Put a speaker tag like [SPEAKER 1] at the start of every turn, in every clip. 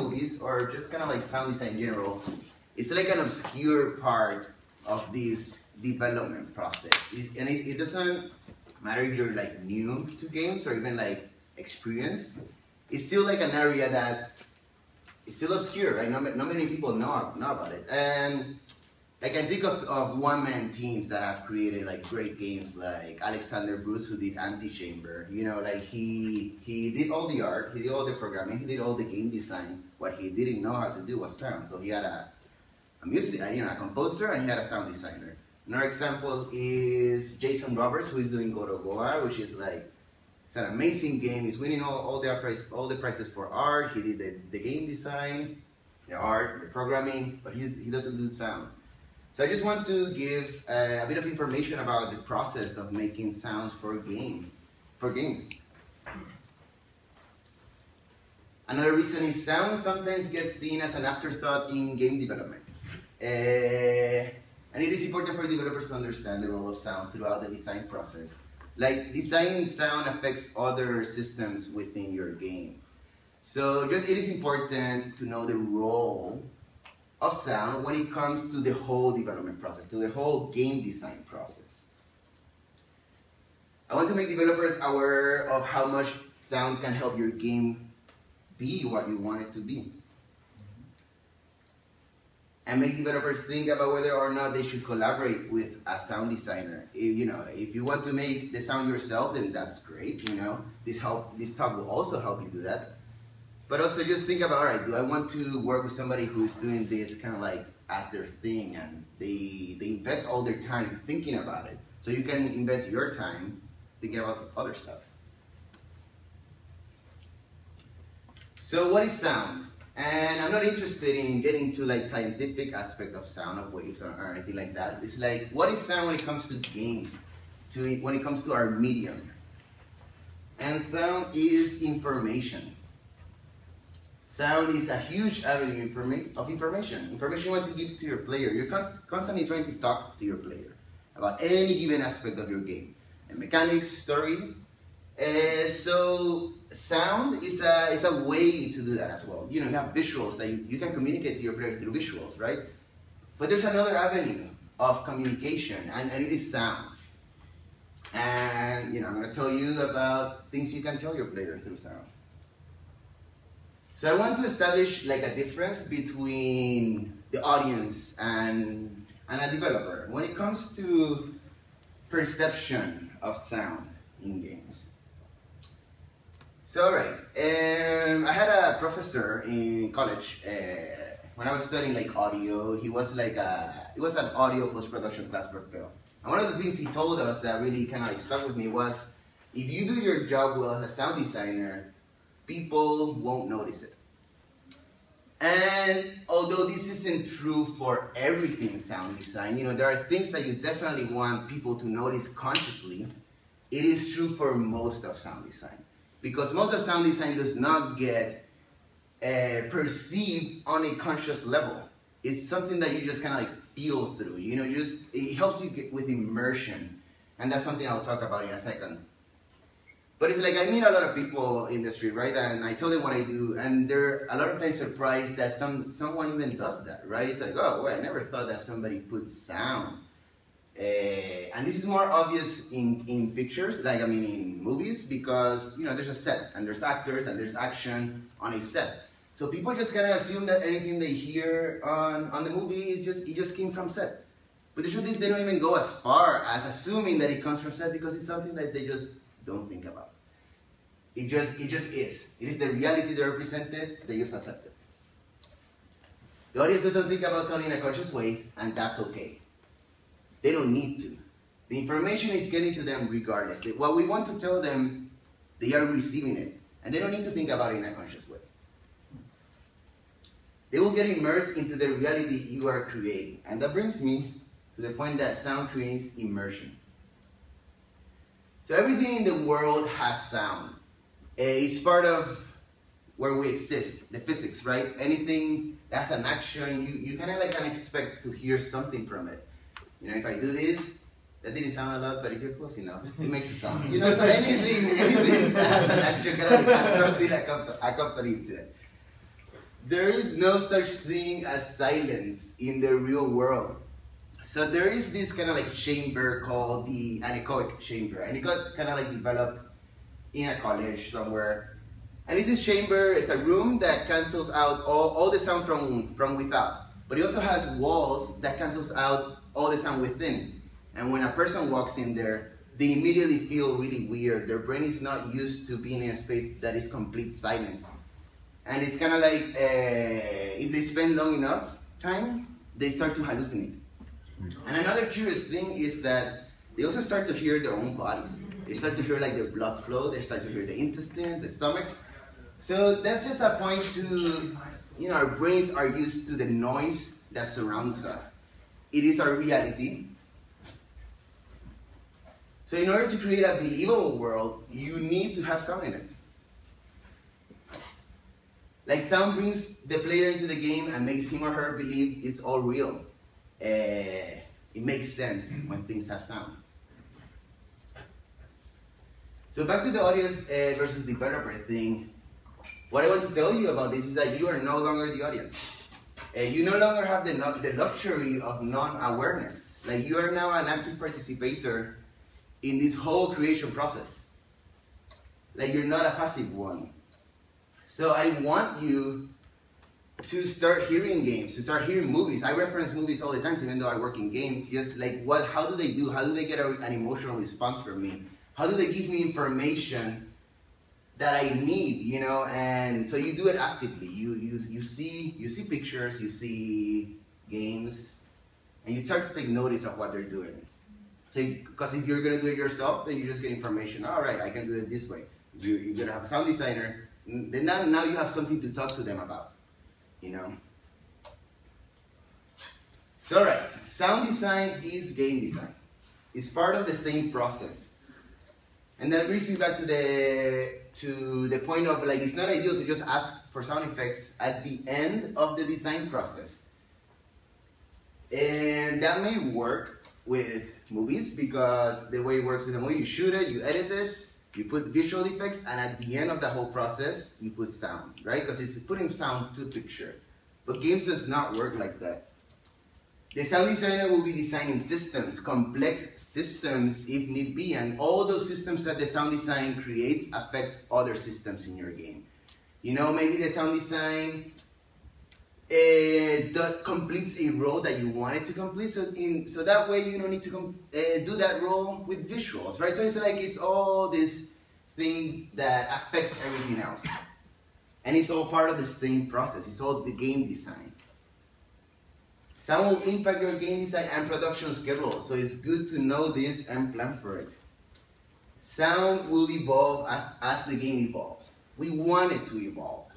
[SPEAKER 1] movies or just kind of like sound design in general, it's like an obscure part of this development process. It doesn't matter if you're like new to games or even like experienced. It's still like an area that is still obscure, right? Not many people know about it. And like I think of one-man teams that have created like great games, like Alexander Bruce, who did Anechoic Chamber. You know, like he did all the art, he did all the programming, he did all the game design. What he didn't know how to do was sound. So he had a composer, and he had a sound designer. Another example is Jason Roberts, who is doing God of War, which is like, it's an amazing game. He's winning all the prizes for art. He did the game design, the art, the programming, but he doesn't do sound. So I just want to give a bit of information about the process of making sounds for games. Another reason is sound sometimes gets seen as an afterthought in game development. And it is important for developers to understand the role of sound throughout the design process. Like, designing sound affects other systems within your game. So it is important to know the role of sound when it comes to the whole development process, to the whole game design process. I want to make developers aware of how much sound can help your game be what you want it to be. And make developers think about whether or not they should collaborate with a sound designer. If you want to make the sound yourself, then that's great. This talk will also help you do that. But also just think about, all right, do I want to work with somebody who's doing this kind of like as their thing, and they invest all their time thinking about it, so you can invest your time thinking about some other stuff. So what is sound? And I'm not interested in getting to like scientific aspect of sound, of waves or anything like that. It's like, what is sound when it comes to games, when it comes to our medium? And sound is information. Sound is a huge avenue of information. Information you want to give to your player. You're constantly trying to talk to your player about any given aspect of your game. And mechanics, story. So sound is a way to do that as well. You have visuals that you can communicate to your player through visuals, right? But there's another avenue of communication, and it is sound. And I'm going to tell you about things you can tell your player through sound. So I want to establish like a difference between the audience and a developer when it comes to perception of sound in games. So, all right, I had a professor in college when I was studying like audio. He was an audio post-production class for film. And one of the things he told us that really kind of like stuck with me was, if you do your job well as a sound designer, people won't notice it. And although this isn't true for everything sound design, there are things that you definitely want people to notice consciously. It is true for most of sound design. Because most of sound design does not get perceived on a conscious level. It's something that you just kind of like feel through. It helps you get with immersion. And that's something I'll talk about in a second. But it's like, I meet a lot of people in the street, right? And I tell them what I do, and they're a lot of times surprised that someone even does that, right? It's like, oh, well, I never thought that somebody puts sound. And this is more obvious in pictures, in movies, because, there's a set, and there's actors, and there's action on a set. So people just kind of assume that anything they hear on the movie it just came from set. But the truth is, they don't even go as far as assuming that it comes from set, because it's something that they just don't think about. It just is. It is the reality they represented, they just accept it. The audience doesn't think about sound in a conscious way, and that's okay. They don't need to. The information is getting to them regardless. What we want to tell them, they are receiving it, and they don't need to think about it in a conscious way. They will get immersed into the reality you are creating. And that brings me to the point that sound creates immersion. So everything in the world has sound. It's part of where we exist, the physics, right? Anything that's an action, you kind of can expect to hear something from it. If I do this, that didn't sound a lot, but if you're close enough, it makes a sound. So anything that has an action kind of has something accompanied to it. there is no such thing as silence in the real world. So there is this kind of like chamber called the Anechoic Chamber, and it got kind of like developed in a college somewhere. And this chamber is a room that cancels out all the sound from without, but it also has walls that cancels out all the sound within. And when a person walks in there, they immediately feel really weird. Their brain is not used to being in a space that is complete silence. And it's kind of like, if they spend long enough time, they start to hallucinate. And another curious thing is that they also start to hear their own bodies. They start to hear like their blood flow, they start to hear the intestines, the stomach. So that's just a point to, our brains are used to the noise that surrounds us. It is our reality. So in order to create a believable world, you need to have sound in it. Like sound brings the player into the game and makes him or her believe it's all real. It makes sense when things have sound. So back to the audience versus developer thing. What I want to tell you about this is that you are no longer the audience. You no longer have the luxury of non-awareness. Like you are now an active participator in this whole creation process. Like you're not a passive one. So I want you to start hearing games, to start hearing movies. I reference movies all the time, even though I work in games. Just like how do they do? How do they get an emotional response from me? How do they give me information that I need, and so you do it actively. You see pictures, you see games, and you start to take notice of what they're doing. So, because if you're gonna do it yourself, then you just get information. All right, I can do it this way. You're gonna have a sound designer. Then now you have something to talk to them about, So, all right, sound design is game design. It's part of the same process. And that brings you back to the point of like, it's not ideal to just ask for sound effects at the end of the design process. And that may work with movies because the way it works with a movie, you shoot it, you edit it, you put visual effects, and at the end of the whole process, you put sound, right? Because it's putting sound to picture. But games does not work like that. The sound designer will be designing systems, complex systems if need be, and all those systems that the sound design creates affects other systems in your game. Maybe the sound design that completes a role that you want it to complete, so that way you don't need to do that role with visuals, right? So it's like it's all this thing that affects everything else. And it's all part of the same process. It's all the game design. Sound will impact your game design and production schedule, so it's good to know this and plan for it. Sound will evolve as the game evolves. We want it to evolve.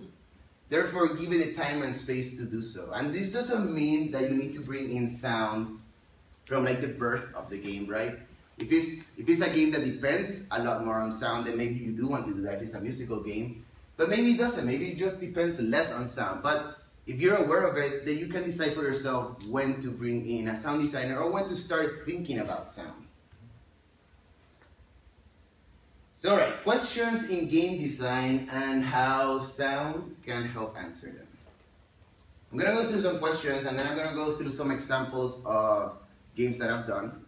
[SPEAKER 1] Therefore, give it the time and space to do so. And this doesn't mean that you need to bring in sound from like the birth of the game, right? If it's a game that depends a lot more on sound, then maybe you do want to do that if it's a musical game. But maybe it doesn't. Maybe it just depends less on sound. But if you're aware of it, then you can decide for yourself when to bring in a sound designer or when to start thinking about sound. So, all right, questions in game design and how sound can help answer them. I'm going to go through some questions and then I'm going to go through some examples of games that I've done.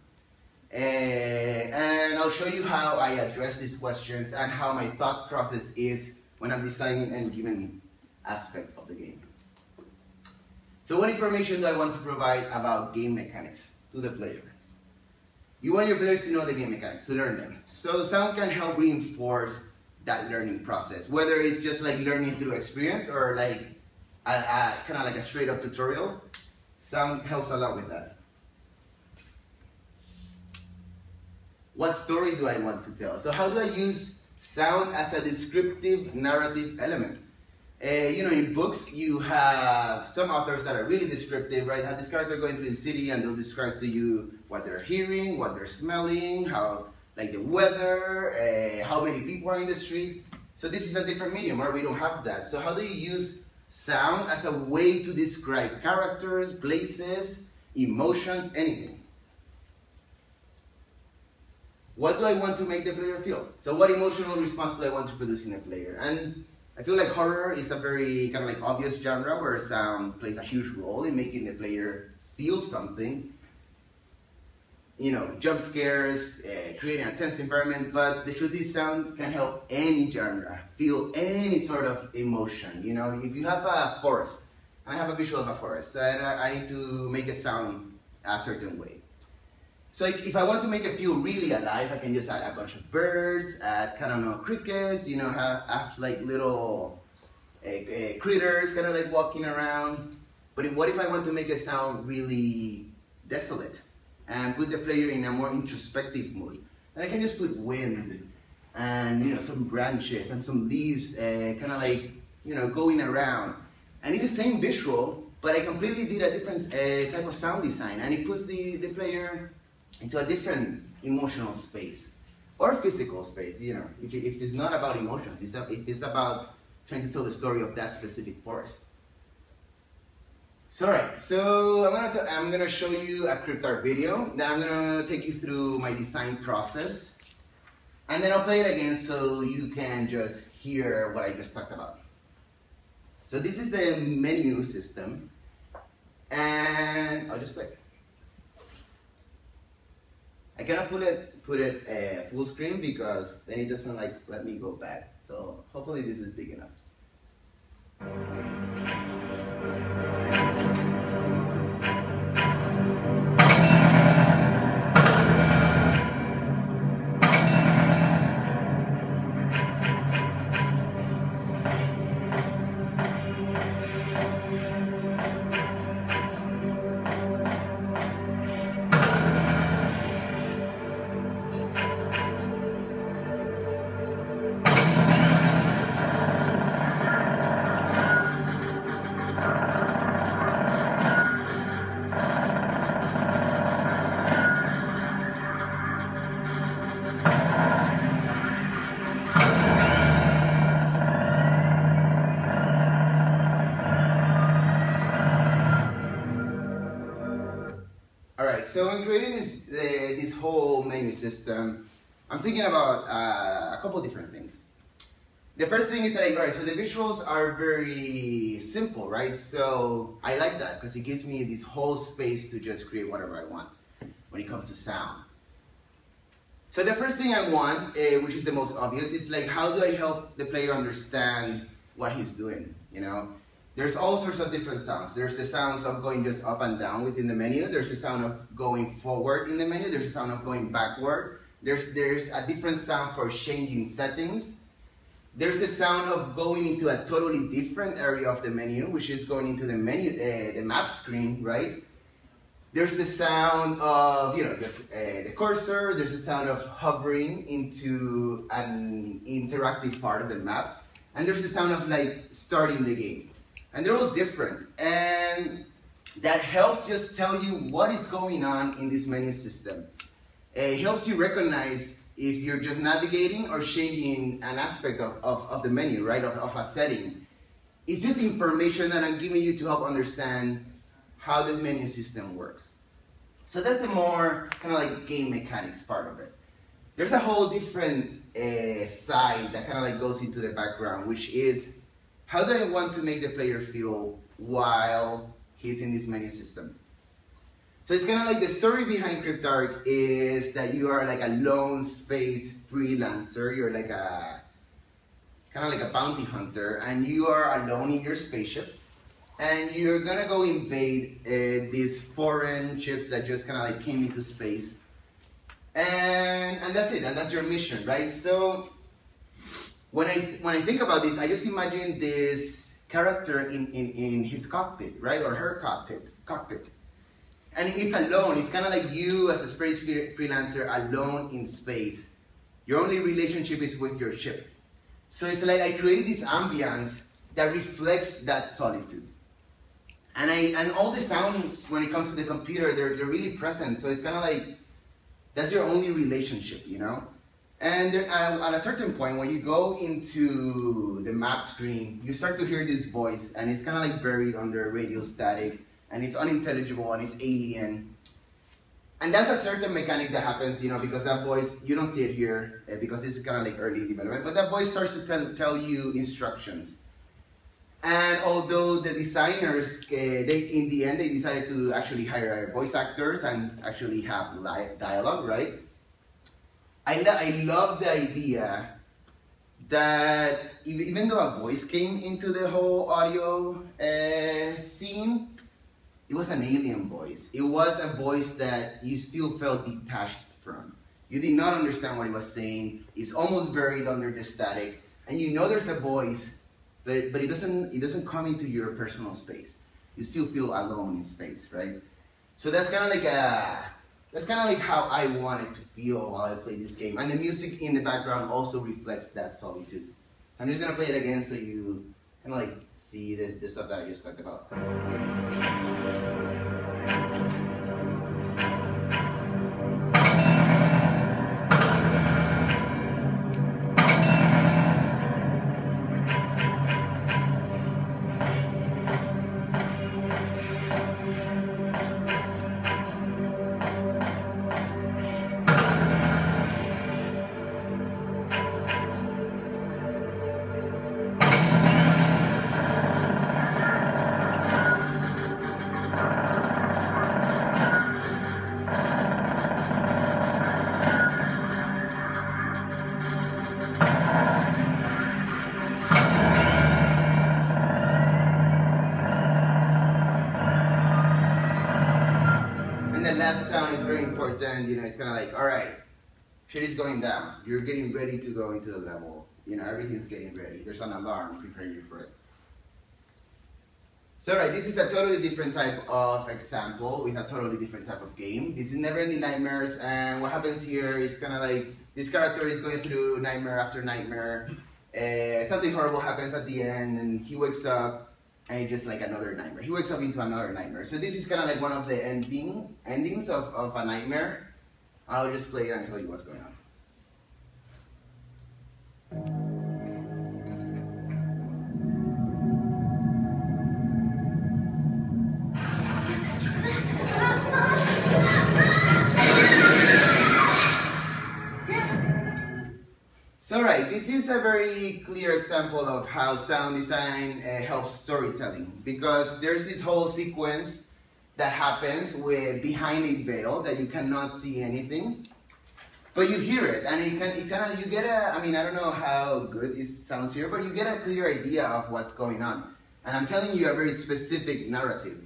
[SPEAKER 1] And I'll show you how I address these questions and how my thought process is when I'm designing any given aspect of the game. So what information do I want to provide about game mechanics to the player? You want your players to know the game mechanics, to learn them. So sound can help reinforce that learning process, whether it's just like learning through experience or like kind of like a straight up tutorial. Sound helps a lot with that. What story do I want to tell? So how do I use sound as a descriptive narrative element? In books, you have some authors that are really descriptive, right? Have this character going through the city and they'll describe to you what they're hearing, what they're smelling, how, like the weather, how many people are in the street. So this is a different medium where we don't have that. So how do you use sound as a way to describe characters, places, emotions, anything? What do I want to make the player feel? So what emotional response do I want to produce in a player? And I feel like horror is a very kind of like obvious genre where sound plays a huge role in making the player feel something. You know, jump scares, creating a tense environment, but the truth is sound can help any genre feel any sort of emotion. You know, if you have a forest, and I have a visual of a forest, and I need to make it sound a certain way. So if I want to make it feel really alive, I can just add a bunch of birds, add, kind of know, crickets, you know, have like little critters kind of like walking around. But what if I want to make it sound really desolate and put the player in a more introspective mood? And I can just put wind and, you know, some branches and some leaves kind of like, you know, going around. And it's the same visual, but I completely did a different type of sound design, and it puts the player into a different emotional space or physical space. You know, if it's not about emotions, it's about trying to tell the story of that specific forest. So alright, so I'm gonna show you a crypt art video. Then I'm gonna take you through my design process, and then I'll play it again so you can just hear what I just talked about. So this is the menu system, and I'll just play. I cannot put it full screen because then it doesn't like let me go back. So hopefully this is big enough. So in creating this whole menu system, I'm thinking about a couple different things. The first thing is that, alright, so the visuals are very simple, right? So I like that because it gives me this whole space to just create whatever I want when it comes to sound. So the first thing I want, which is the most obvious, is like, how do I help the player understand what he's doing, you know? There's all sorts of different sounds. There's the sounds of going just up and down within the menu. There's the sound of going forward in the menu. There's the sound of going backward. There's a different sound for changing settings. There's the sound of going into a totally different area of the menu, which is going into the menu, the map screen, right? There's the sound of, you know, just the cursor. There's the sound of hovering into an interactive part of the map. And there's the sound of like starting the game. And they're all different, and that helps just tell you what is going on in this menu system. It helps you recognize if you're just navigating or changing an aspect of the menu, right, of a setting. It's just information that I'm giving you to help understand how the menu system works. So that's the more kind of like game mechanics part of it. There's a whole different side that kind of like goes into the background, which is, how do I want to make the player feel while he's in this menu system? So it's kind of like the story behind Crypt Article is that you are like a lone space freelancer. You're like a kind of like a bounty hunter, and you are alone in your spaceship, and you're gonna go invade these foreign ships that just kind of like came into space, and that's it, and that's your mission, right? So when I think about this, I just imagine this character in his cockpit, right, or her cockpit, and it's alone. It's kind of like you as a space freelancer alone in space. Your only relationship is with your ship. So it's like I create this ambience that reflects that solitude, and all the sounds when it comes to the computer, they're really present. So it's kind of like that's your only relationship, you know. And at a certain point, when you go into the map screen, you start to hear this voice, and it's kind of like buried under radio static, and it's unintelligible, and it's alien. And that's a certain mechanic that happens, you know, because that voice, you don't see it here because it's kind of like early development, but that voice starts to tell you instructions. And although the designers, in the end, they decided to actually hire voice actors and actually have dialogue, right? I love the idea that even though a voice came into the whole audio scene, it was an alien voice. It was a voice that you still felt detached from. You did not understand what he was saying. It's almost buried under the static, and you know there's a voice, but it doesn't come into your personal space. You still feel alone in space, right? So that's kind of like how I wanted to feel while I played this game, and the music in the background also reflects that solitude. I'm just gonna play it again so you kind of like see the stuff that I just talked about. You know, it's kind of like, all right, shit is going down. You're getting ready to go into the level. You know, everything's getting ready. There's an alarm preparing you for it. So, all right, this is a totally different type of example with a totally different type of game. This is Never-Ending Nightmares, and what happens here is kind of like this character is going through nightmare after nightmare. Something horrible happens at the end, and he wakes up. And it's just like another nightmare. He wakes up into another nightmare. So this is kind of like one of the endings of a nightmare. I'll just play it and tell you what's going on. So right, this is a very clear example of how sound design helps storytelling, because there's this whole sequence that happens behind a veil that you cannot see anything, but you hear it, and you get a, I mean, I don't know how good it sounds here, but you get a clear idea of what's going on. And I'm telling you a very specific narrative.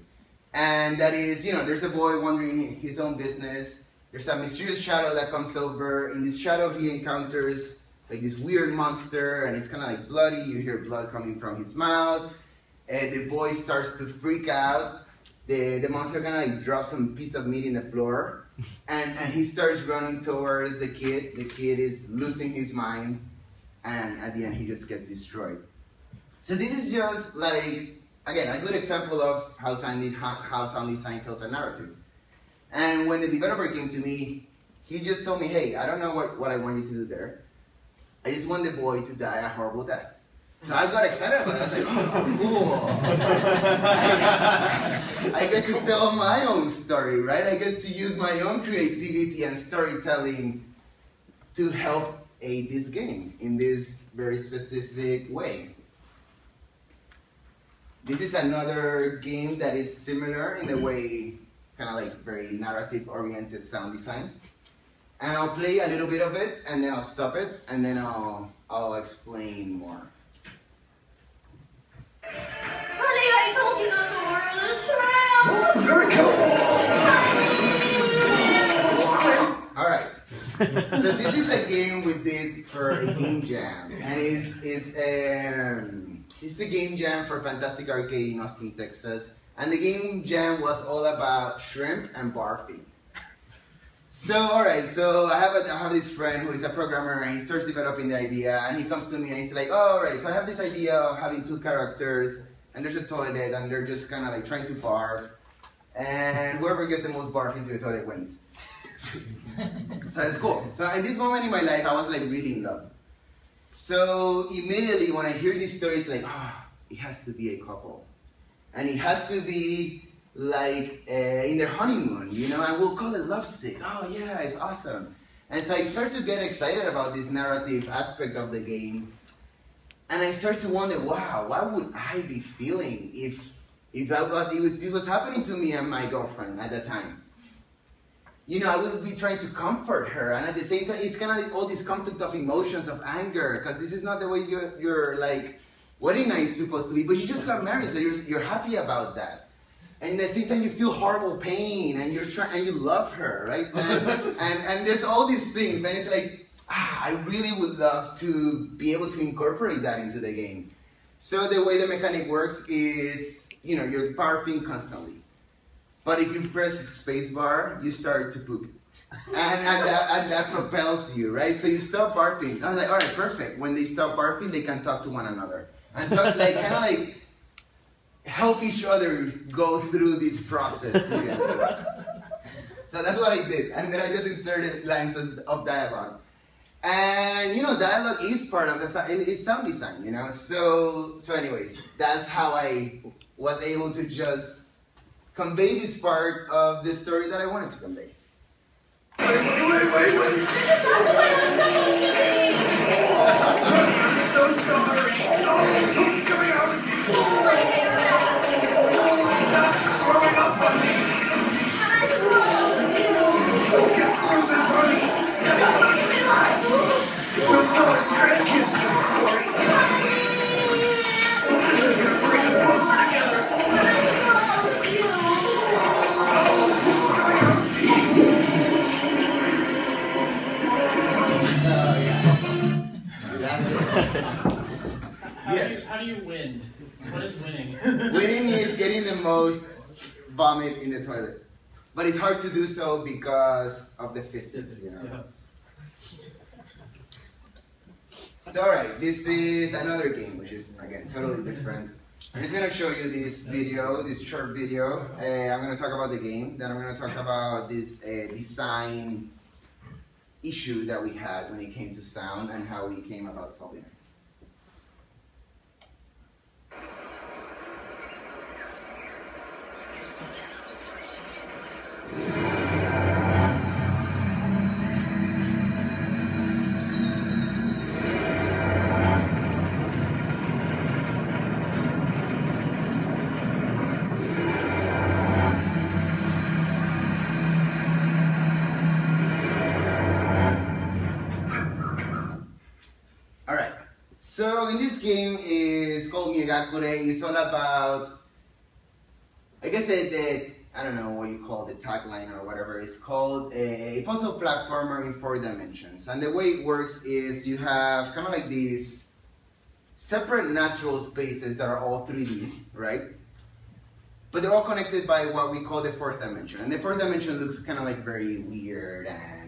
[SPEAKER 1] And that is, you know, there's a boy wandering his own business, there's a mysterious shadow that comes over. In this shadow he encounters like this weird monster, and it's kind of like bloody. You hear blood coming from his mouth, and the boy starts to freak out. The monster kind of like drops some piece of meat in the floor, and he starts running towards the kid. The kid is losing his mind, and at the end he just gets destroyed. So this is just like, again, a good example of how sound design tells a narrative. And when the developer came to me, he just told me, hey, I don't know what I want you to do there. I just want the boy to die a horrible death. So I got excited about it. I was like, oh, cool. I get to tell my own story, right? I get to use my own creativity and storytelling to help aid this game in this very specific way. This is another game that is similar in the way, kind of like very narrative-oriented sound design. And I'll play a little bit of it, and then I'll stop it, and then I'll explain more.
[SPEAKER 2] Honey, I told you not to order the shrimp!
[SPEAKER 1] Alright, so this is a game we did for a game jam, and it's a game jam for Fantastic Arcade in Austin, Texas, and the game jam was all about shrimp and barfing. So, alright, so I have this friend who is a programmer, and he starts developing the idea, and he comes to me and he's like, oh, alright, so I have this idea of having two characters, and there's a toilet, and they're just kind of like trying to barf, and whoever gets the most barf into the toilet wins. So it's cool. So at this moment in my life, I was like really in love. So immediately when I hear these stories, like, it has to be a couple. And it has to be like in their honeymoon, you know, and we'll call it Lovesick. Oh yeah, it's awesome. And so I start to get excited about this narrative aspect of the game, and I start to wonder, wow, what would I be feeling if it was happening to me and my girlfriend at the time? You know, I would be trying to comfort her, and at the same time, it's kind of like all this conflict of emotions, of anger, because this is not the way your like wedding night is supposed to be. But you just got married, so you're happy about that, and at the same time, you feel horrible pain, and you love her, right? And there's all these things, and it's like, I really would love to be able to incorporate that into the game. So the way the mechanic works is, you know, you're barfing constantly. But if you press spacebar, you start to poop. And that propels you, right? So you stop barfing. I was like, all right, perfect. When they stop barfing, they can talk to one another. And talk, like, kind of like help each other go through this process together. So that's what I did. And then I just inserted lines of dialogue. And, you know, dialogue is part of it's sound design, you know? So anyways, that's how I was able to just convey this part of the story that I wanted to convey.
[SPEAKER 2] Wait.
[SPEAKER 3] I'm so sorry. Who's coming out with you? Stop throwing up on me. Get through this, honey. Don't tell our grandkids this story. This is going to bring us closer together.
[SPEAKER 4] How do you win? What is winning?
[SPEAKER 1] Winning is getting the most vomit in the toilet. But it's hard to do so because of the physics, you know. So alright, this is another game, which is, again, totally different. I'm just going to show you this video, this short video. I'm going to talk about the game, then I'm going to talk about this design issue that we had when it came to sound and how we came about solving it. So in this game is called Miyagakure. It's all about, I guess I don't know what you call the tagline or whatever. It's called a puzzle platformer in 4 dimensions. And the way it works is you have kind of like these separate natural spaces that are all 3D, right? But they're all connected by what we call the 4th dimension. And the 4th dimension looks kind of like very weird and,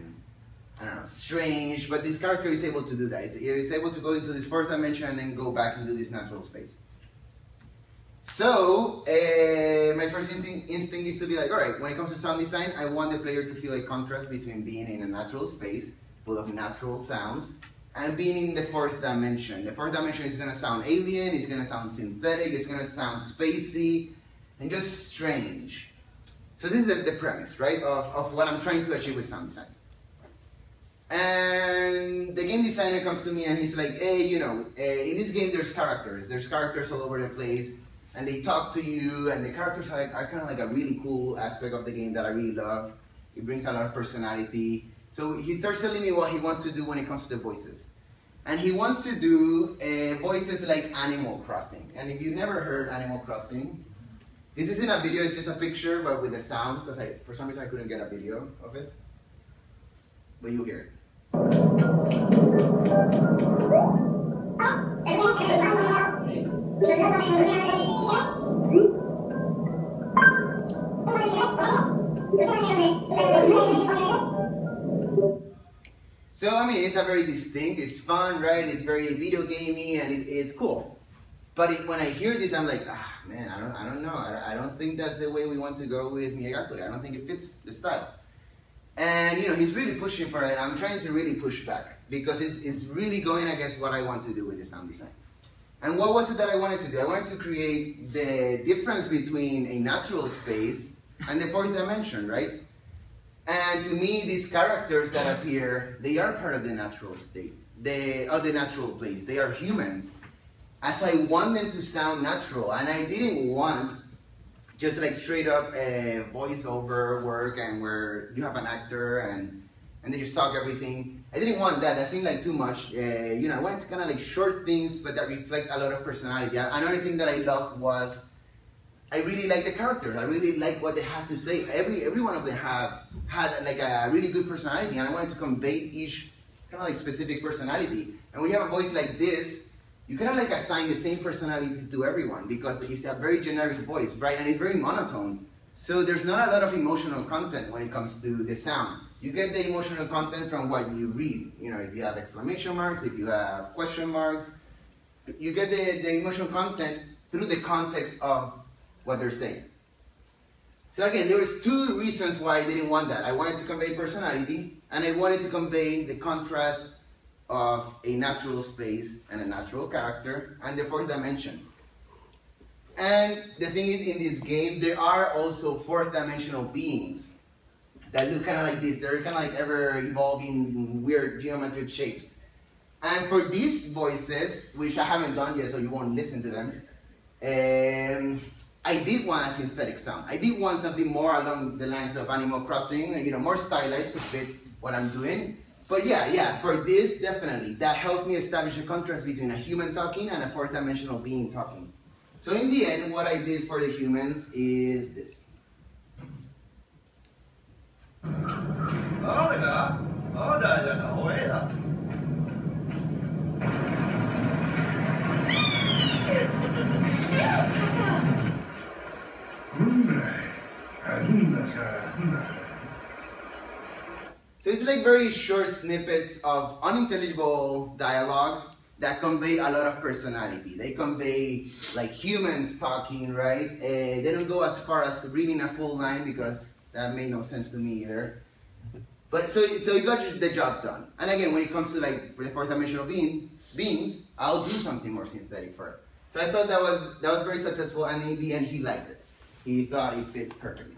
[SPEAKER 1] I don't know, strange, but this character is able to do that. He's able to go into this 4th dimension and then go back into this natural space. So, my first instinct is to be like, alright, when it comes to sound design, I want the player to feel a contrast between being in a natural space, full of natural sounds, and being in the 4th dimension. The 4th dimension is going to sound alien, it's going to sound synthetic, it's going to sound spacey, and just strange. So this is the premise, right, of what I'm trying to achieve with sound design. And the game designer comes to me and he's like, hey, you know, in this game there's characters. There's characters all over the place, and they talk to you, and the characters are kind of like a really cool aspect of the game that I really love. It brings a lot of personality. So he starts telling me what he wants to do when it comes to the voices. And he wants to do voices like Animal Crossing. And if you've never heard Animal Crossing, this isn't a video, it's just a picture, but with a sound, because for some reason I couldn't get a video of it. But you'll hear it. So I mean, it's a very distinct, it's fun, right? It's very video gamey, and it's cool. But when I hear this, I'm like, man, I don't know. I don't think that's the way we want to go with Miyagakure. I don't think it fits the style. And you know, he's really pushing for it. I'm trying to really push back because it's really going against what I want to do with the sound design. And what was it that I wanted to do? I wanted to create the difference between a natural space and the fourth dimension, right? And to me, these characters that appear, they are part of the natural state, the natural place. They are humans. And so I want them to sound natural. And I didn't want just like straight up voiceover work and where you have an actor and they just talk everything. I didn't want that. That seemed like too much. You know, I wanted to kind of like short things, but that reflect a lot of personality. Another thing that I loved was I really liked the characters. I really liked what they had to say. Every one of them had like a really good personality, and I wanted to convey each kind of like specific personality. And when you have a voice like this, you kind of like assign the same personality to everyone because it's a very generic voice, right? And it's very monotone. So there's not a lot of emotional content when it comes to the sound. You get the emotional content from what you read. You know, if you have exclamation marks, if you have question marks, you get the emotional content through the context of what they're saying. So again, there was two reasons why I didn't want that. I wanted to convey personality, and I wanted to convey the contrast of a natural space and a natural character, and the fourth dimension. And the thing is, in this game, there are also fourth dimensional beings that look kind of like this. They're kind of like ever evolving weird geometric shapes. And for these voices, which I haven't done yet, so you won't listen to them, I did want a synthetic sound. I did want something more along the lines of Animal Crossing, you know, more stylized to fit what I'm doing. But yeah, for this, definitely, that helps me establish a contrast between a human talking and a fourth dimensional being talking. So in the end, what I did for the humans is this. So it's like very short snippets of unintelligible dialogue that convey a lot of personality. They convey like humans talking, right? They don't go as far as reading a full line because that made no sense to me either. But so it got the job done. And again, when it comes to like the fourth dimensional beings, I'll do something more synthetic for it. So I thought that was very successful, and in the end, he liked it. He thought it fit perfectly.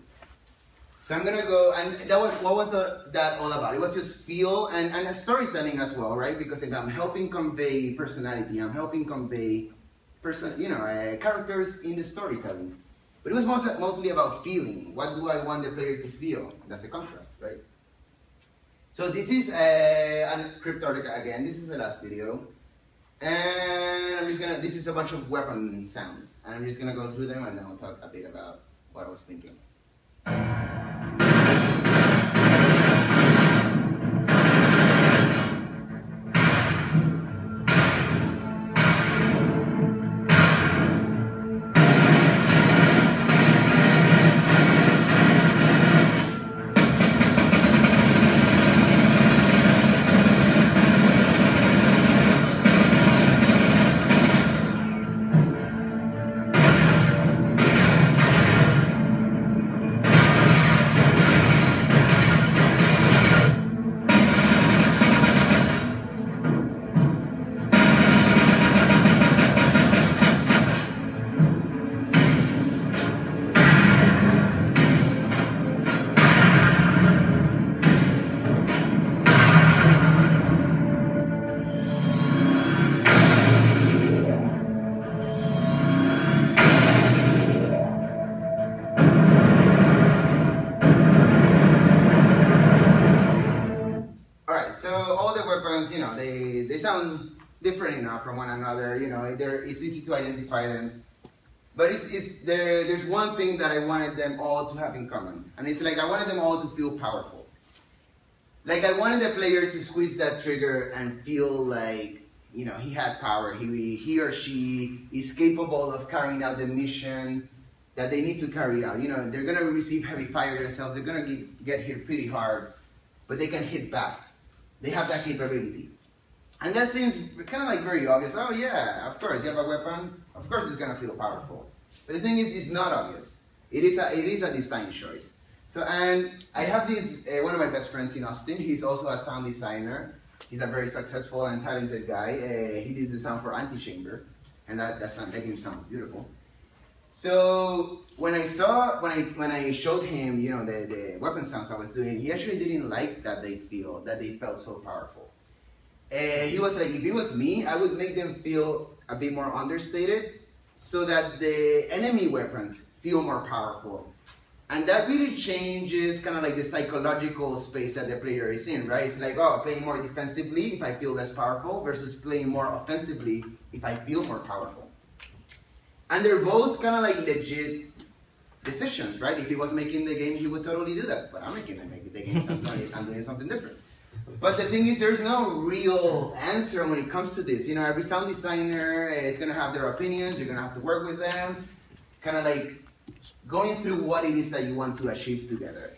[SPEAKER 1] So I'm gonna go, and that was what was that all about? It was just feel and storytelling as well, right? Because I'm helping convey personality. I'm helping convey characters in the storytelling. But it was mostly about feeling. What do I want the player to feel? That's the contrast, right? So this is a Crypt Article again. This is the last video. And this is a bunch of weapon sounds. And I'm just gonna go through them and then I'll talk a bit about what I was thinking. They sound different enough from one another, it's easy to identify them. But there's one thing that I wanted them all to have in common. And it's like I wanted them all to feel powerful. Like I wanted the player to squeeze that trigger and feel like, he had power. He or she is capable of carrying out the mission that they need to carry out. They're going to receive heavy fire themselves. They're going to get hit pretty hard, but they can hit back. They have that capability. And that seems kind of like very obvious. Oh yeah, of course, you have a weapon. Of course it's going to feel powerful. But the thing is, it's not obvious. It is a design choice. So, and I have this, one of my best friends in Austin. He's also a sound designer. He's a very successful and talented guy. He did the sound for Anechoic Chamber. and that game sounds beautiful. So when I showed him, you know, the weapon sounds I was doing, he actually didn't like that they felt so powerful. He was like, if it was me, I would make them feel a bit more understated, so that the enemy weapons feel more powerful. And that really changes kind of like the psychological space that the player is in, right? It's like, oh, playing more defensively if I feel less powerful versus playing more offensively if I feel more powerful. And they're both kind of like legit decisions, right? If he was making the game, he would totally do that. But I'm making the game, so I'm doing something different. But the thing is, there's no real answer when it comes to this. You know, every sound designer is going to have their opinions. You're going to have to work with them. Kind of like going through what it is that you want to achieve together.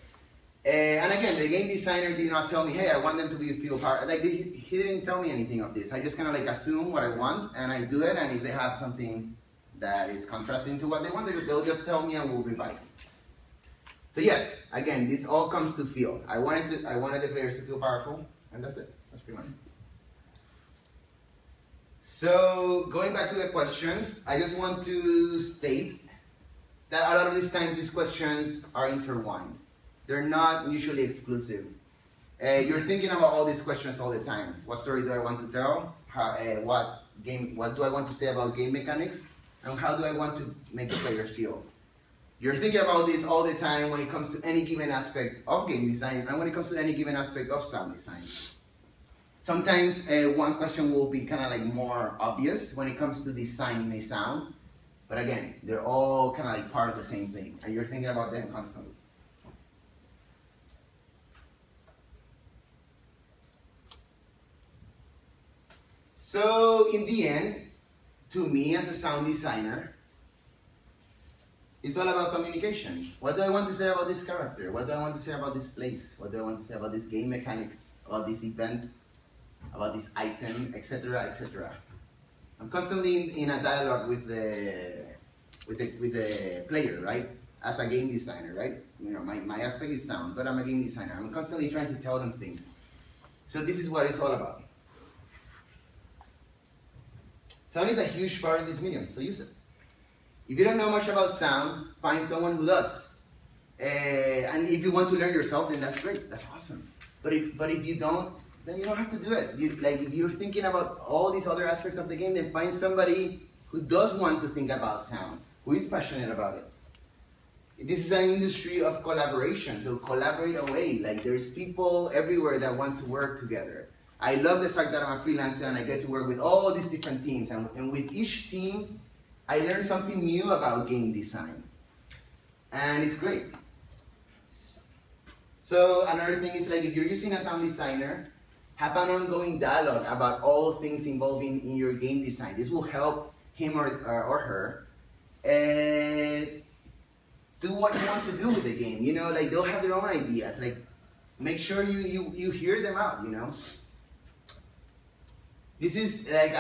[SPEAKER 1] And again, the game designer did not tell me, hey, I want them to feel powerful. Like, he didn't tell me anything of this. I just kind of like assume what I want, and I do it. And if they have something that is contrasting to what they want, they'll just tell me and we'll revise. So yes, again, this all comes to feel. I wanted the players to feel powerful, and that's it. That's pretty much it. So going back to the questions, I just want to state that a lot of these times these questions are intertwined. They're not mutually exclusive. You're thinking about all these questions all the time. What story do I want to tell? What do I want to say about game mechanics? And how do I want to make the player feel? You're thinking about this all the time when it comes to any given aspect of game design and when it comes to any given aspect of sound design. Sometimes one question will be kind of like more obvious when it comes to designing a sound. But again, they're all kind of like part of the same thing, and you're thinking about them constantly. So in the end, to me as a sound designer, it's all about communication. What do I want to say about this character? What do I want to say about this place? What do I want to say about this game mechanic, about this event, about this item, etc., etc. I'm constantly in a dialogue with the player, right? As a game designer, right? You know, my aspect is sound, but I'm a game designer. I'm constantly trying to tell them things. So this is what it's all about. Sound is a huge part of this medium, so use it. If you don't know much about sound, find someone who does. And if you want to learn yourself, then that's great, that's awesome. But if you don't, then you don't have to do it. If you're thinking about all these other aspects of the game, then find somebody who does want to think about sound, who is passionate about it. This is an industry of collaboration, so collaborate away. Like, there's people everywhere that want to work together. I love the fact that I'm a freelancer and I get to work with all these different teams, and with each team, I learn something new about game design. And it's great. So another thing is, like, if you're using a sound designer, have an ongoing dialogue about all things involving in your game design. This will help him or her do what you want to do with the game. You know, like, they'll have their own ideas. Like, make sure you hear them out, you know. This is like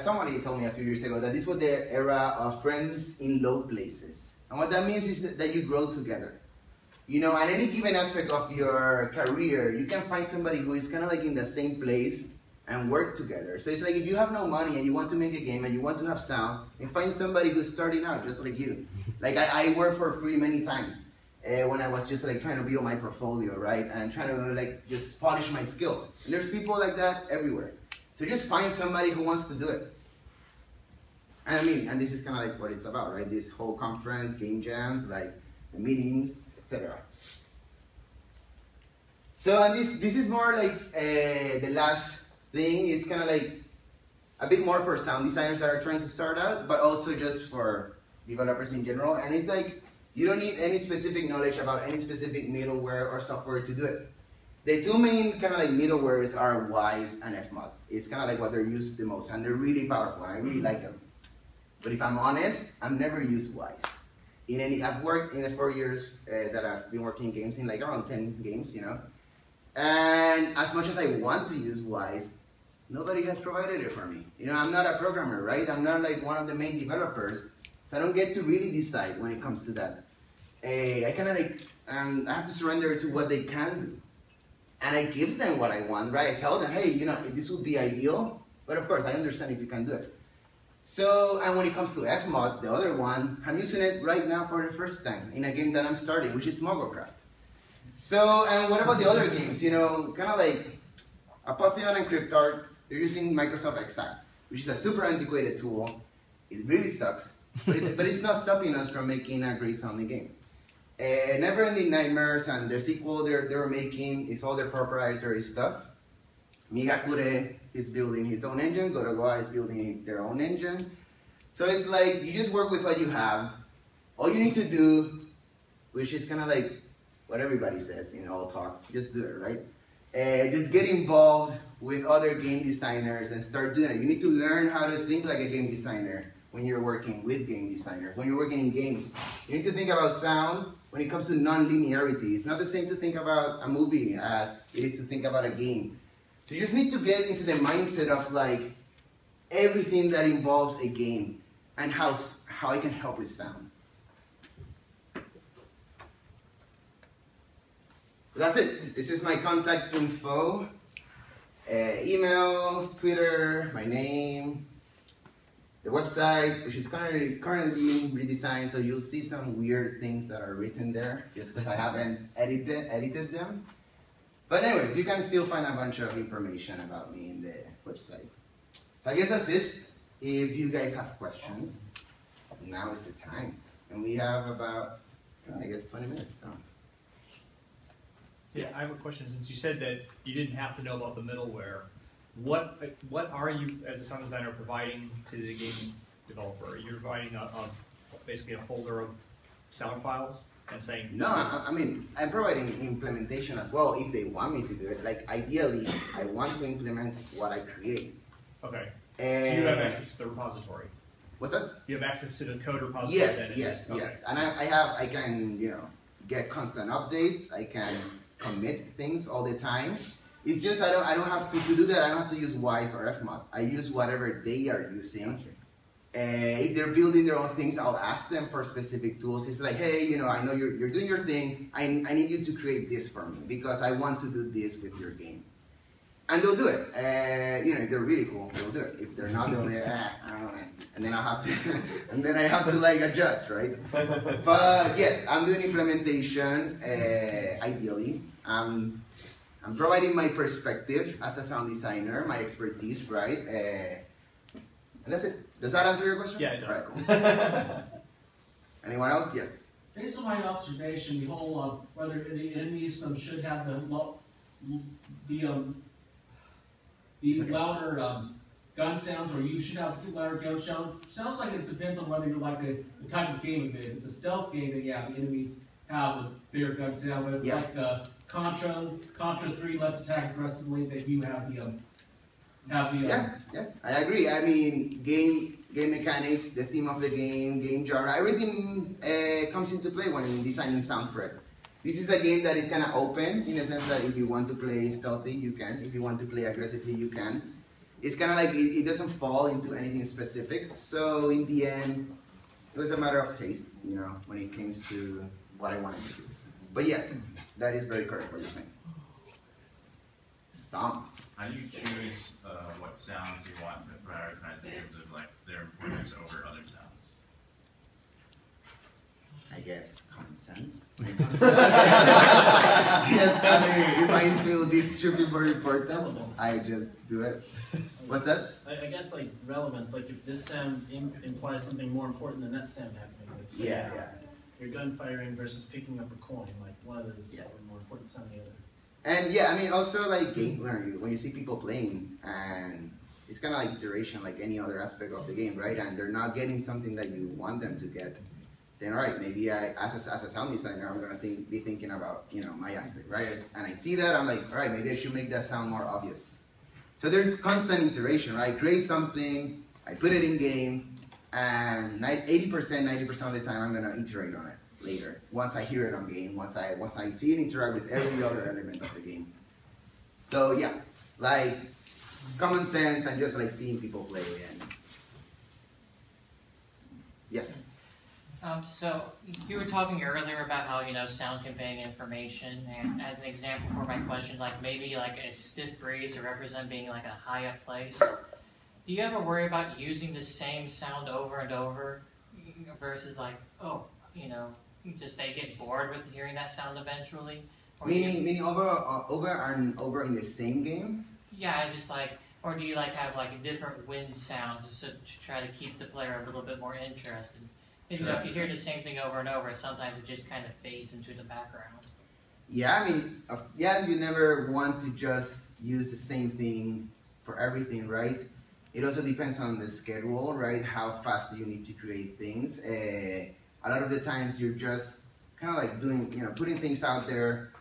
[SPEAKER 1] somebody told me a few years ago that this was the era of friends in low places. And what that means is that you grow together. You know, at any given aspect of your career, you can find somebody who is kind of like in the same place and work together. So it's like, if you have no money and you want to make a game and you want to have sound, and find somebody who's starting out just like you. Like, I worked for free many times when I was just like trying to build my portfolio, right? And trying to like just polish my skills. And there's people like that everywhere. So just find somebody who wants to do it. And I mean, and this is kind of like what it's about, right? This whole conference, game jams, like the meetings, etc. So, and this is more like the last thing. It's kind of like a bit more for sound designers that are trying to start out, but also just for developers in general. And it's like, you don't need any specific knowledge about any specific middleware or software to do it. The two main kind of like middlewares are Wise and Fmod. It's kind of like what they're used the most, and they're really powerful, and I really like them. But if I'm honest, I've never used Wise. I've worked in the 4 years that I've been working in games, in like around 10 games, you know. And as much as I want to use Wise, nobody has provided it for me. You know, I'm not a programmer, right? I'm not like one of the main developers, so I don't get to really decide when it comes to that. I kind of like, I have to surrender to what they can do. And I give them what I want, right? I tell them, hey, you know, this would be ideal, but of course, I understand if you can do it. So, and when it comes to Fmod, the other one, I'm using it right now for the first time in a game that I'm starting, which is Miyagakure. So, and what about the other games? You know, kind of like Apotheon and Crypt Article, they're using Microsoft Exact, which is a super antiquated tool. It really sucks, but it's not stopping us from making a great sounding game. Never Ending Nightmares and their sequel they were making is all their proprietary stuff. Miyagakure is building his own engine, Gorogoa is building their own engine. So it's like, you just work with what you have. All you need to do, which is kind of like what everybody says in all talks, just do it, right? Just get involved with other game designers and start doing it. You need to learn how to think like a game designer when you're working with game designers. When you're working in games, you need to think about sound when it comes to non-linearity. It's not the same to think about a movie as it is to think about a game. So you just need to get into the mindset of like everything that involves a game and how it can help with sound. So that's it. This is my contact info. Email, Twitter, my name, the website, which is currently being redesigned, so you'll see some weird things that are written there, just because I haven't edited them. But anyways, you can still find a bunch of information about me in the website. So I guess that's it. If you guys have questions, now is the time. And we have about, I guess, 20 minutes. So.
[SPEAKER 5] Yeah, I have a question. Since you said that you didn't have to know about the middleware, what are you, as a sound designer, providing to the game developer? You're providing basically a folder of sound files and saying...
[SPEAKER 1] No, I mean, I'm providing implementation as well if they want me to do it. Like, ideally, I want to implement what I create.
[SPEAKER 5] Okay. So you have access to the repository?
[SPEAKER 1] What's that?
[SPEAKER 5] You have access to the code repository?
[SPEAKER 1] Yes. And I can, you know, get constant updates. I can commit things all the time. It's just I don't have to do that. I don't have to use Wise or Fmod. I use whatever they are using. If they're building their own things, I'll ask them for specific tools. It's like, hey, you know, I know you're doing your thing. I need you to create this for me because I want to do this with your game. And they'll do it. You know, if they're really cool, they'll do it. If they're not, they'll be, I don't know, man. And then I have to like adjust, right? But yes, I'm doing implementation. Ideally, I'm providing my perspective as a sound designer, my expertise, right? And that's it. Does that answer your question?
[SPEAKER 5] Yeah, it does.
[SPEAKER 1] All right, cool. Anyone else? Yes.
[SPEAKER 6] Based on my observation, the whole whether the enemies should have the louder gun sounds, or you should have louder gun sound. Sounds like it depends on whether you like the type of game. If it's a stealth game, then yeah, the enemies have a bigger gun sound. But if it's like the Contra 3, Let's Attack Aggressively, that you have the
[SPEAKER 1] Yeah, I agree. I mean, game mechanics, the theme of the game genre, everything comes into play when designing sound for it. This is a game that is kind of open in the sense that if you want to play stealthy, you can. If you want to play aggressively, you can. It's kind of like it doesn't fall into anything specific. So in the end, it was a matter of taste, you know, when it came to what I wanted to do. But yes, that is very correct what you're saying. Sound.
[SPEAKER 7] How do you choose what sounds you want to prioritize in terms of like their importance over other sounds?
[SPEAKER 1] I guess common sense. Yes, I mean, if I feel this should be very important, I just do it. What's that?
[SPEAKER 4] I guess like relevance, like if this sound implies something more important than that sound happening. It's
[SPEAKER 1] Yeah.
[SPEAKER 4] Your gun firing versus picking up a coin, like one of those is more important than the other.
[SPEAKER 1] And yeah, I mean, also like game learning, when you see people playing, and it's kind of like iteration, like any other aspect of the game, right? And they're not getting something that you want them to get. Then, all right, maybe as a sound designer, I'm gonna be thinking about, you know, my aspect, right? And I see that, I'm like, all right, maybe I should make that sound more obvious. So there's constant iteration, right? I create something, I put it in game, and 80%, 90% of the time, I'm gonna iterate on it later. Once I hear it on game, once I see it interact with every other element of the game. So yeah, like common sense and just like seeing people play. And yes.
[SPEAKER 8] So you were talking earlier about how, you know, sound conveying information, and as an example for my question, like maybe like a stiff breeze to represent being like a high up place. Do you ever worry about using the same sound over and over versus like, oh, you know, just they get bored with hearing that sound eventually? Or
[SPEAKER 1] Meaning over and over in the same game?
[SPEAKER 8] Yeah, just like, or do you like have like different wind sounds to try to keep the player a little bit more interested? Because you know, if you hear the same thing over and over, sometimes it just kind of fades into the background.
[SPEAKER 1] Yeah, I mean, yeah, you never want to just use the same thing for everything, right? It also depends on the schedule, right? How fast do you need to create things? A lot of the times you're just kind of like doing, you know, putting things out there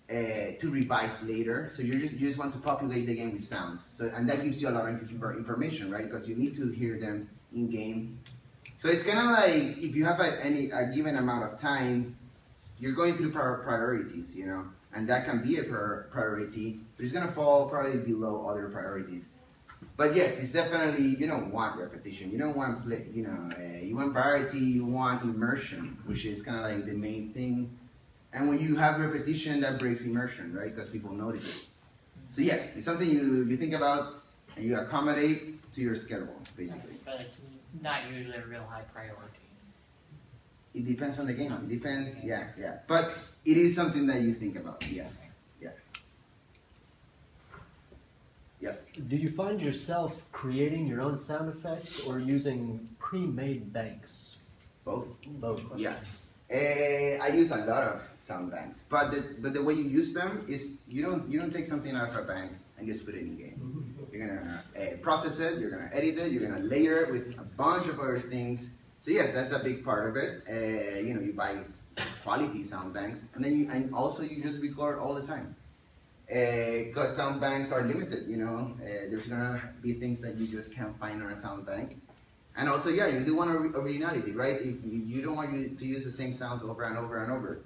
[SPEAKER 1] to revise later. So you just want to populate the game with sounds. So, and that gives you a lot of information, right? Because you need to hear them in game. So it's kind of like if you have a given amount of time, you're going through priorities, you know, and that can be a priority, but it's gonna fall probably below other priorities. But yes, it's definitely, you don't want repetition, you don't want flip, you know, you want variety, you want immersion, which is kind of like the main thing. And when you have repetition, that breaks immersion, right? Because people notice it. So yes, it's something you think about and you accommodate to your schedule, basically.
[SPEAKER 8] But it's not usually a real high priority.
[SPEAKER 1] It depends on the game. It depends, yeah. But it is something that you think about, yes. Yeah. Yes.
[SPEAKER 9] Do you find yourself creating your own sound effects or using pre-made banks?
[SPEAKER 1] Both.
[SPEAKER 9] Both.
[SPEAKER 1] Yeah. I use a lot of sound banks, but the way you use them is you don't take something out of a bank and just put it in game. You're gonna process it, you're gonna edit it, you're gonna layer it with a bunch of other things. So yes, that's a big part of it. You know, you buy quality sound banks, and then and also you just record all the time. Because sound banks are limited, you know. There's gonna be things that you just can't find on a sound bank. And also, yeah, you do want originality, right? If you don't want to use the same sounds over and over and over.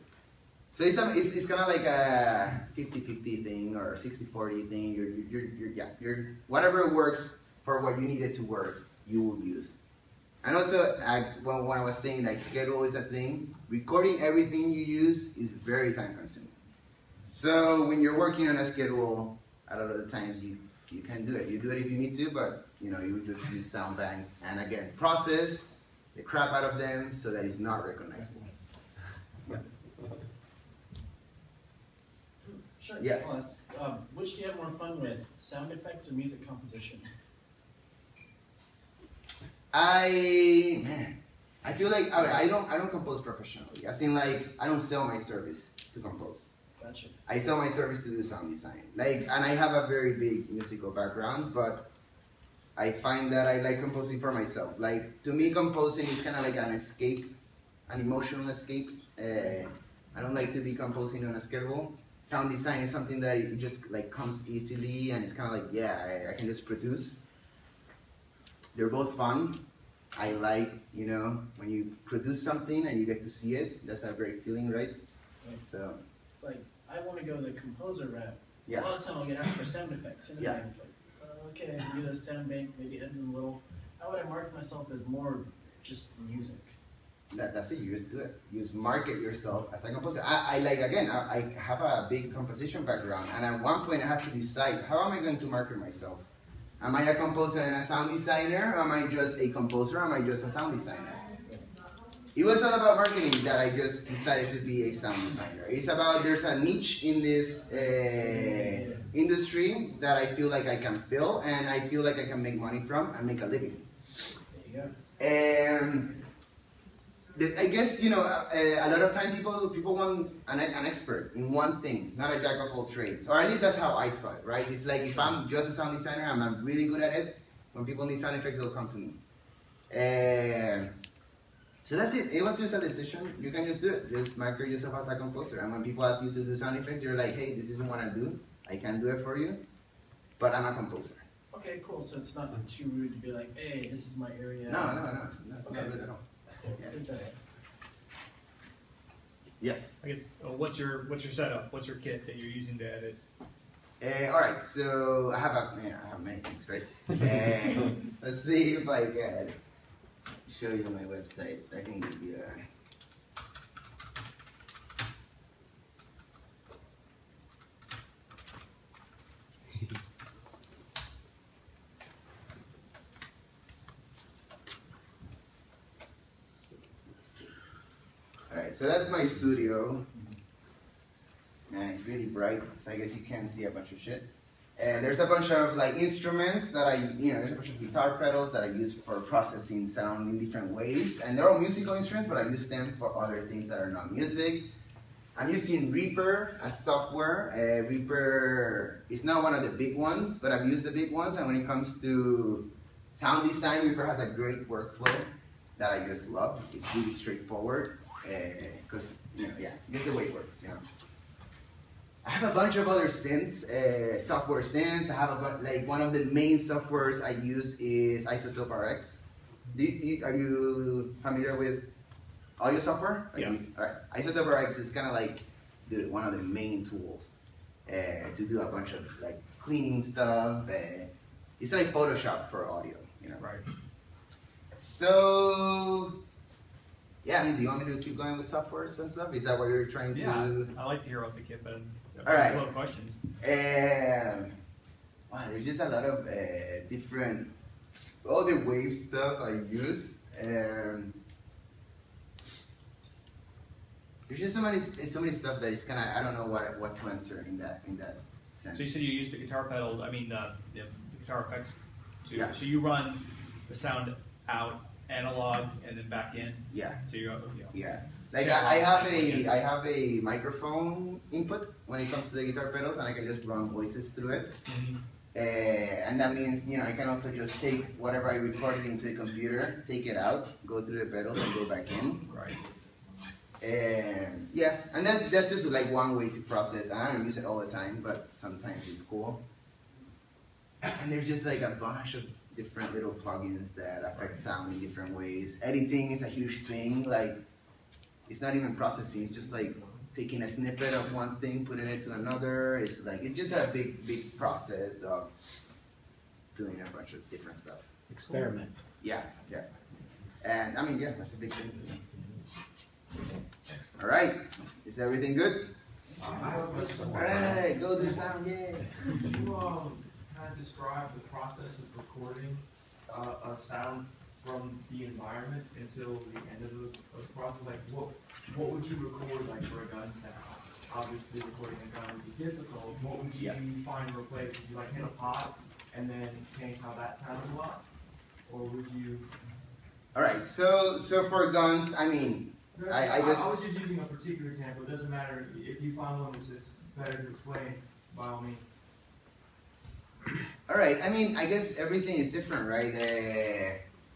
[SPEAKER 1] So it's kind of like a 50-50 thing or 60-40 thing. You're whatever works for what you need it to work, you will use. And also, when I was saying like schedule is a thing, recording everything you use is very time consuming. So when you're working on a schedule, a lot of the times you can do it. You do it if you need to, but you know, you just use sound banks and again, process the crap out of them so that it's not recognizable. Yeah.
[SPEAKER 4] Sure.
[SPEAKER 1] Yes.
[SPEAKER 4] I'll ask, which do you have more fun with, sound effects or music composition?
[SPEAKER 1] I feel like I don't compose professionally. As in like I don't sell my service to compose.
[SPEAKER 4] Gotcha.
[SPEAKER 1] I sell my service to do sound design. Like, and I have a very big musical background, but I find that I like composing for myself. Like, to me, composing is kind of like an escape, an emotional escape. I don't like to be composing on a schedule. Sound design is something that it just like comes easily, and it's kind of like, yeah, I can just produce. They're both fun. I like, you know, when you produce something and you get to see it, that's a great feeling, right? So.
[SPEAKER 4] It's like, I want to go the composer route.
[SPEAKER 1] Yeah.
[SPEAKER 4] A lot of time I'll get asked for sound effects. And
[SPEAKER 1] Yeah.
[SPEAKER 4] it's like, okay, I can do this sound bank, maybe edit them a little. How would I market myself as more just music?
[SPEAKER 1] That's it, you just do it. You just market yourself as a composer. I like, again, I have a big composition background, and at one point I had to decide, how am I going to market myself? Am I a composer and a sound designer? Or am I just a composer? Or am I just a sound designer? It was all about marketing that I just decided to be a sound designer. It's about, there's a niche in this industry that I feel like I can fill, and I feel like I can make money from and make a living.
[SPEAKER 4] There you go.
[SPEAKER 1] I guess, you know, a lot of time people want an expert in one thing, not a jack of all trades. Or at least that's how I saw it, right? It's like if I'm just a sound designer, I'm really good at it. When people need sound effects, they'll come to me. So that's it. It was just a decision. You can just do it. Just market yourself as a composer. And when people ask you to do sound effects, you're like, hey, this isn't what I do. I can do it for you, but I'm a composer.
[SPEAKER 4] Okay, cool. So it's not too rude to be like, hey, this is my area.
[SPEAKER 1] No. That's not rude at all. Yeah. Yes.
[SPEAKER 5] I guess, what's your setup? What's your kit that you're using to edit?
[SPEAKER 1] All right, so I have many things, right? Let's see if I can show you my website. I can give you a. Alright, so that's my studio. Man, it's really bright, so I guess you can't see a bunch of shit. And there's a bunch of like instruments that there's a bunch of guitar pedals that I use for processing sound in different ways. And they're all musical instruments, but I use them for other things that are not music. I'm using Reaper as software. Reaper is not one of the big ones, but I've used the big ones. And when it comes to sound design, Reaper has a great workflow that I just love. It's really straightforward, because, just the way it works, I have a bunch of other synths, software synths. I have one of the main softwares I use is Isotope RX. Are you familiar with audio software?
[SPEAKER 5] Yeah.
[SPEAKER 1] All right. Isotope RX is kind of like one of the main tools to do a bunch of like cleaning stuff. It's like Photoshop for audio,
[SPEAKER 5] Right.
[SPEAKER 1] So, yeah, do you want me to keep going with softwares and stuff? Is that what you're trying to?
[SPEAKER 5] Yeah, I like to hear about the kit, but
[SPEAKER 1] all right.
[SPEAKER 5] A lot of questions.
[SPEAKER 1] Wow, there's just a lot of different, all the wave stuff I use. There's just so many stuff that it's kind of, I don't know what to answer in that sense.
[SPEAKER 5] So you said you use the guitar pedals, the guitar effects too.
[SPEAKER 1] Yeah.
[SPEAKER 5] So you run the sound out analog and then back in?
[SPEAKER 1] Yeah.
[SPEAKER 5] So you
[SPEAKER 1] yeah. Like I have a microphone input when it comes to the guitar pedals, and I can just run voices through it.
[SPEAKER 5] Mm-hmm.
[SPEAKER 1] And that means, I can also just take whatever I recorded into the computer, take it out, go through the pedals, and go back in.
[SPEAKER 5] Right.
[SPEAKER 1] And yeah, and that's just like one way to process. And I don't use it all the time, but sometimes it's cool. And there's just like a bunch of different little plugins that affect sound in different ways. Editing is a huge thing. Like, it's not even processing. It's just like taking a snippet of one thing, putting it to another. It's just a big process of doing a bunch of different stuff.
[SPEAKER 9] Experiment.
[SPEAKER 1] Yeah. And that's a big thing. All right, is everything good?
[SPEAKER 10] I have a question.
[SPEAKER 1] All right, go do sound, yay.
[SPEAKER 10] Could you kind of describe the process of recording a sound from the environment until the end of the process? Like, what would you record, like, for a gun sound? Obviously, recording a gun would be difficult. What would you find or replace? Would you, like, hit a pot and then change how that sounds a lot? Or would you...
[SPEAKER 1] All right, so for guns, I was
[SPEAKER 10] just using a particular example. It doesn't matter if you find one that's better to explain, by all means.
[SPEAKER 1] All right, I guess everything is different, right?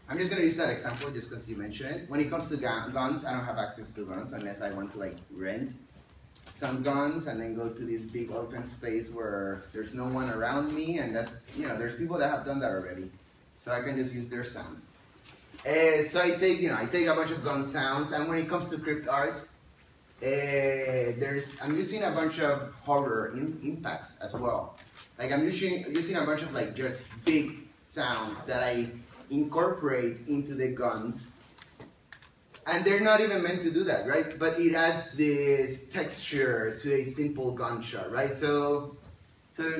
[SPEAKER 1] I'm just gonna use that example just because you mentioned it. When it comes to guns, I don't have access to guns unless I want to like rent some guns and then go to this big open space where there's no one around me, and that's, there's people that have done that already, so I can just use their sounds. So I take a bunch of gun sounds, and when it comes to Crypt Art, I'm using a bunch of horror impacts as well. Like I'm using a bunch of like just big sounds that I incorporate into the guns, and they're not even meant to do that, right? But it adds this texture to a simple gunshot, right? So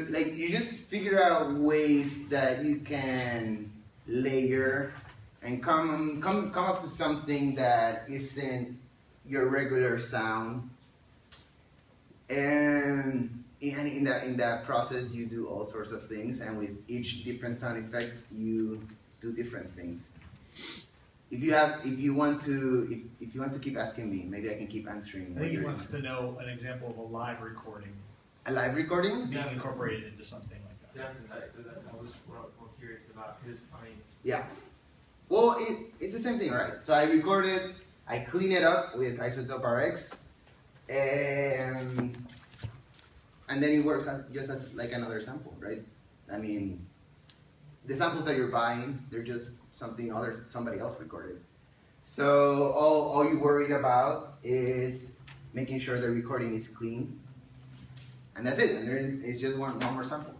[SPEAKER 1] like you just figure out ways that you can layer and come up to something that isn't your regular sound, and in that process you do all sorts of things, and with each different sound effect you do different things. If you want to keep asking me, maybe I can keep answering.
[SPEAKER 5] I think he wants to know an example of a live recording.
[SPEAKER 1] A live recording?
[SPEAKER 5] Being incorporated into something like that.
[SPEAKER 10] Definitely, that was what I was more curious about, because,
[SPEAKER 1] Yeah. Well, it's the same thing, right? So I record it, I clean it up with Isotope RX, and then it works just as like another sample, right? The samples that you're buying, they're just somebody else recorded. So all you're worried about is making sure the recording is clean, and that's it. And it's just one more sample,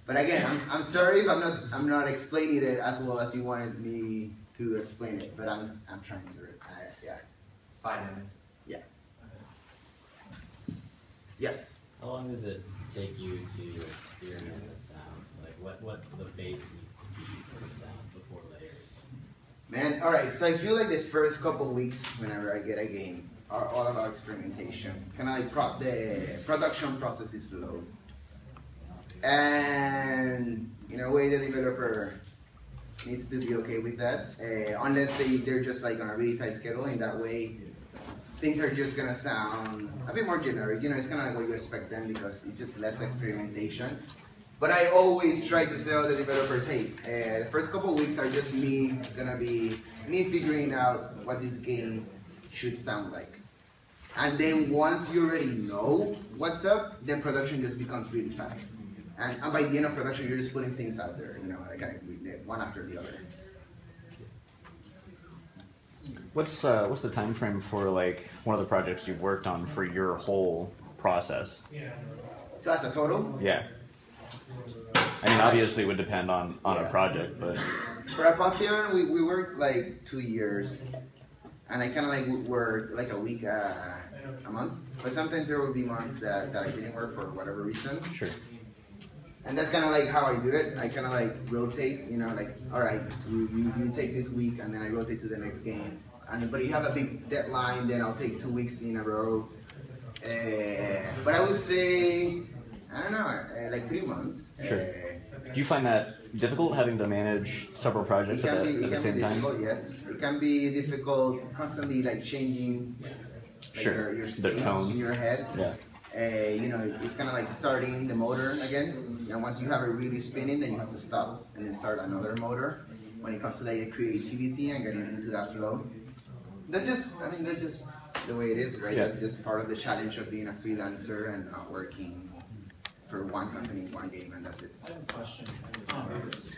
[SPEAKER 1] But again, I'm sorry if I'm not explaining it as well as you wanted me to explain it, but I'm trying to. Yeah.
[SPEAKER 11] 5 minutes.
[SPEAKER 1] Yeah. Yes.
[SPEAKER 11] How long does it take you to experiment with sound? Like what the bass needs to be for the sound before layers?
[SPEAKER 1] Man, alright, so I feel like the first couple weeks whenever I get a game are all about experimentation. Kind of like the production process is slow. And in a way the developer needs to be okay with that. Unless they're just like on a really tight schedule, in that way things are just gonna sound a bit more generic. You know, it's kind of like what you expect them because it's just less experimentation. But I always try to tell the developers, hey, the first couple of weeks are just me figuring out what this game should sound like. And then once you already know what's up, then production just becomes really fast. And by the end of production, you're just putting things out there, you know, like one after the other.
[SPEAKER 12] What's the time frame for like one of the projects you've worked on for your whole process?
[SPEAKER 1] So as a total?
[SPEAKER 12] Yeah. I mean, obviously it would depend on a project, but...
[SPEAKER 1] For Apotheon, we worked like 2 years. And I kind of like work like a week, a month. But sometimes there will be months that I didn't work for whatever reason.
[SPEAKER 12] Sure.
[SPEAKER 1] And that's kind of like how I do it. I kind of like rotate, you know, like, all right, you take this week and then I rotate to the next game. But you have a big deadline, then I'll take 2 weeks in a row. But I would say, I don't know, like 3 months.
[SPEAKER 12] Sure. Do you find that difficult having to manage several projects at the same time?
[SPEAKER 1] Yes, it can be difficult constantly like changing like,
[SPEAKER 12] sure.
[SPEAKER 1] your
[SPEAKER 12] the
[SPEAKER 1] space
[SPEAKER 12] tone
[SPEAKER 1] in your head.
[SPEAKER 12] Yeah.
[SPEAKER 1] You know, it's kind of like starting the motor again. And once you have it really spinning, then you have to stop and then start another motor. When it comes to like the creativity and getting into that flow, that's just the way it is, right?
[SPEAKER 12] Yeah.
[SPEAKER 1] That's just part of the challenge of being a freelancer and not working for one company, one game, and that's it.
[SPEAKER 4] I have a question.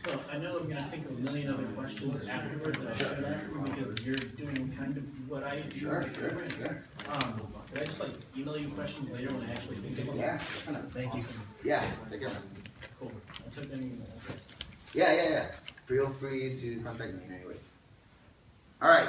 [SPEAKER 4] So I know I'm going to think of a million other questions afterward that I should ask you because you're doing kind of what I do.
[SPEAKER 1] Sure.
[SPEAKER 4] Could I just like email you questions later when I actually think of them?
[SPEAKER 1] Yeah.
[SPEAKER 4] Thank you.
[SPEAKER 1] Yeah, take care.
[SPEAKER 4] Cool. I took them this.
[SPEAKER 1] Yeah. Feel free to contact me in any way. All right.